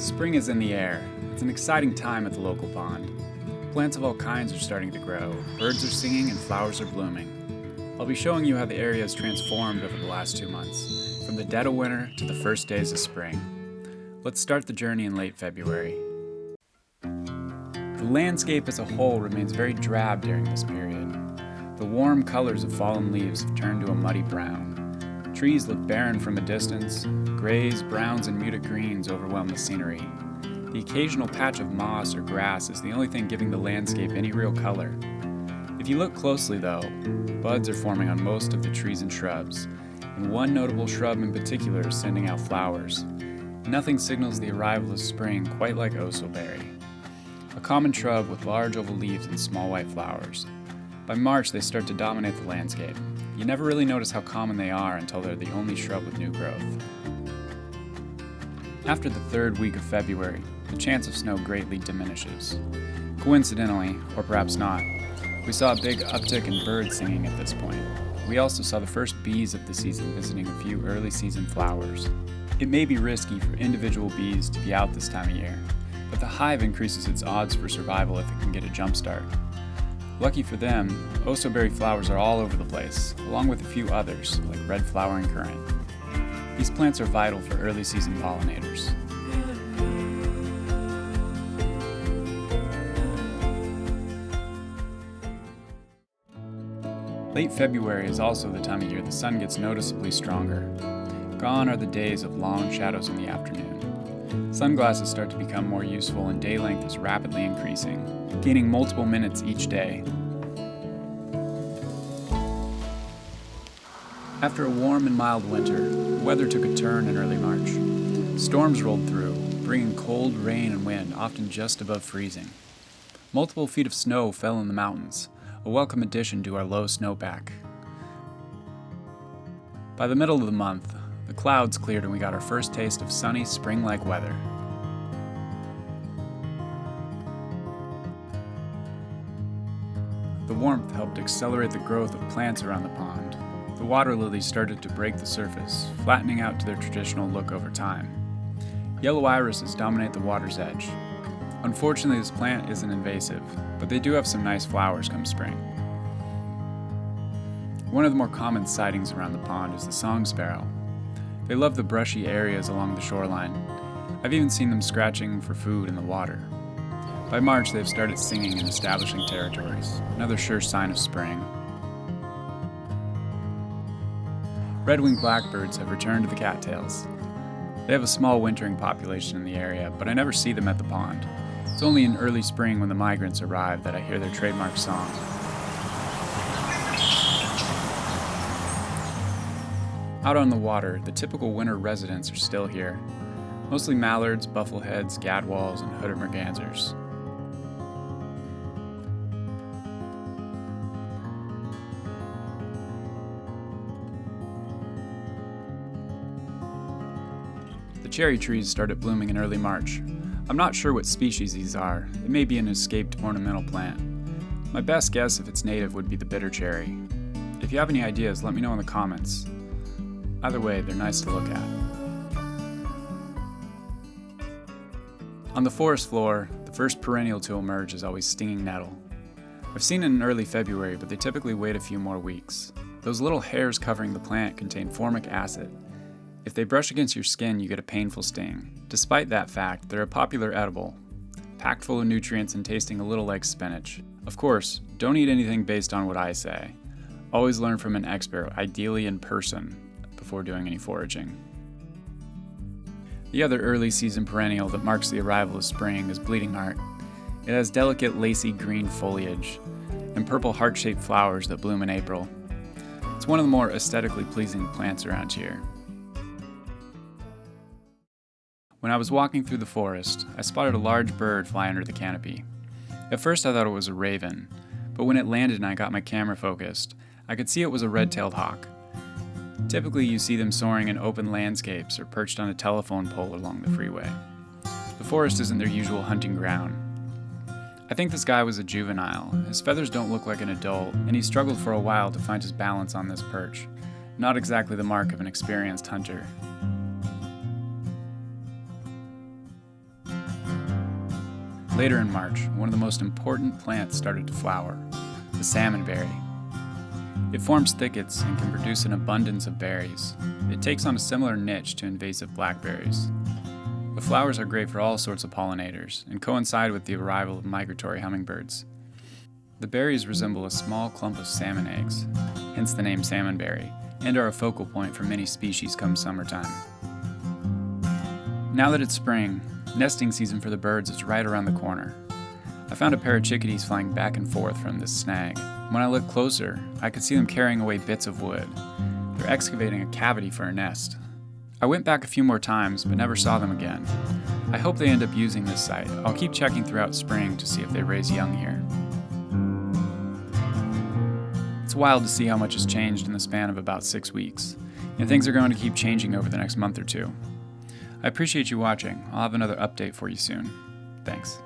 Spring is in the air. It's an exciting time at the local pond. Plants of all kinds are starting to grow, birds are singing, and flowers are blooming. I'll be showing you how the area has transformed over the last 2 months, from the dead of winter to the first days of spring. Let's start the journey in late February. The landscape as a whole remains very drab during this period. The warm colors of fallen leaves have turned to a muddy brown. Trees look barren from a distance. Grays, browns, and muted greens overwhelm the scenery. The occasional patch of moss or grass is the only thing giving the landscape any real color. If you look closely though, buds are forming on most of the trees and shrubs, and one notable shrub in particular is sending out flowers. Nothing signals the arrival of spring quite like ossoberry, a common shrub with large oval leaves and small white flowers. By March, they start to dominate the landscape. You never really notice how common they are until they're the only shrub with new growth. After the third week of February, the chance of snow greatly diminishes. Coincidentally, or perhaps not, we saw a big uptick in bird singing at this point. We also saw the first bees of the season visiting a few early season flowers. It may be risky for individual bees to be out this time of year, but the hive increases its odds for survival if it can get a jump start. Lucky for them, ossoberry flowers are all over the place, along with a few others, like red flowering currant. These plants are vital for early season pollinators. Late February is also the time of year the sun gets noticeably stronger. Gone are the days of long shadows in the afternoon. Sunglasses start to become more useful and day length is rapidly increasing, gaining multiple minutes each day. After a warm and mild winter, the weather took a turn in early March. Storms rolled through, bringing cold rain and wind, often just above freezing. Multiple feet of snow fell in the mountains, a welcome addition to our low snowpack. By the middle of the month, the clouds cleared and we got our first taste of sunny, spring-like weather. The warmth helped accelerate the growth of plants around the pond. The water lilies started to break the surface, flattening out to their traditional look over time. Yellow irises dominate the water's edge. Unfortunately, this plant isn't invasive, but they do have some nice flowers come spring. One of the more common sightings around the pond is the song sparrow. They love the brushy areas along the shoreline. I've even seen them scratching for food in the water. By March, they've started singing and establishing territories, another sure sign of spring. Red-winged blackbirds have returned to the cattails. They have a small wintering population in the area, but I never see them at the pond. It's only in early spring when the migrants arrive that I hear their trademark song. Out on the water, the typical winter residents are still here. Mostly mallards, buffleheads, gadwalls, and hooded mergansers. The cherry trees started blooming in early March. I'm not sure what species these are. It may be an escaped ornamental plant. My best guess if it's native would be the bitter cherry. If you have any ideas, let me know in the comments. Either way, they're nice to look at. On the forest floor, the first perennial to emerge is always stinging nettle. I've seen it in early February, but they typically wait a few more weeks. Those little hairs covering the plant contain formic acid. If they brush against your skin, you get a painful sting. Despite that fact, they're a popular edible, packed full of nutrients and tasting a little like spinach. Of course, don't eat anything based on what I say. Always learn from an expert, ideally in person, before doing any foraging. The other early season perennial that marks the arrival of spring is bleeding heart. It has delicate lacy green foliage and purple heart-shaped flowers that bloom in April. It's one of the more aesthetically pleasing plants around here. When I was walking through the forest, I spotted a large bird fly under the canopy. At first I thought it was a raven, but when it landed and I got my camera focused, I could see it was a red-tailed hawk. Typically you see them soaring in open landscapes or perched on a telephone pole along the freeway. The forest isn't their usual hunting ground. I think this guy was a juvenile. His feathers don't look like an adult, and he struggled for a while to find his balance on this perch. Not exactly the mark of an experienced hunter. Later in March, one of the most important plants started to flower, the salmonberry. It forms thickets and can produce an abundance of berries. It takes on a similar niche to invasive blackberries. The flowers are great for all sorts of pollinators and coincide with the arrival of migratory hummingbirds. The berries resemble a small clump of salmon eggs, hence the name salmonberry, and are a focal point for many species come summertime. Now that it's spring, nesting season for the birds is right around the corner. I found a pair of chickadees flying back and forth from this snag. When I looked closer, I could see them carrying away bits of wood. They're excavating a cavity for a nest. I went back a few more times, but never saw them again. I hope they end up using this site. I'll keep checking throughout spring to see if they raise young here. It's wild to see how much has changed in the span of about 6 weeks, and things are going to keep changing over the next month or two. I appreciate you watching. I'll have another update for you soon. Thanks.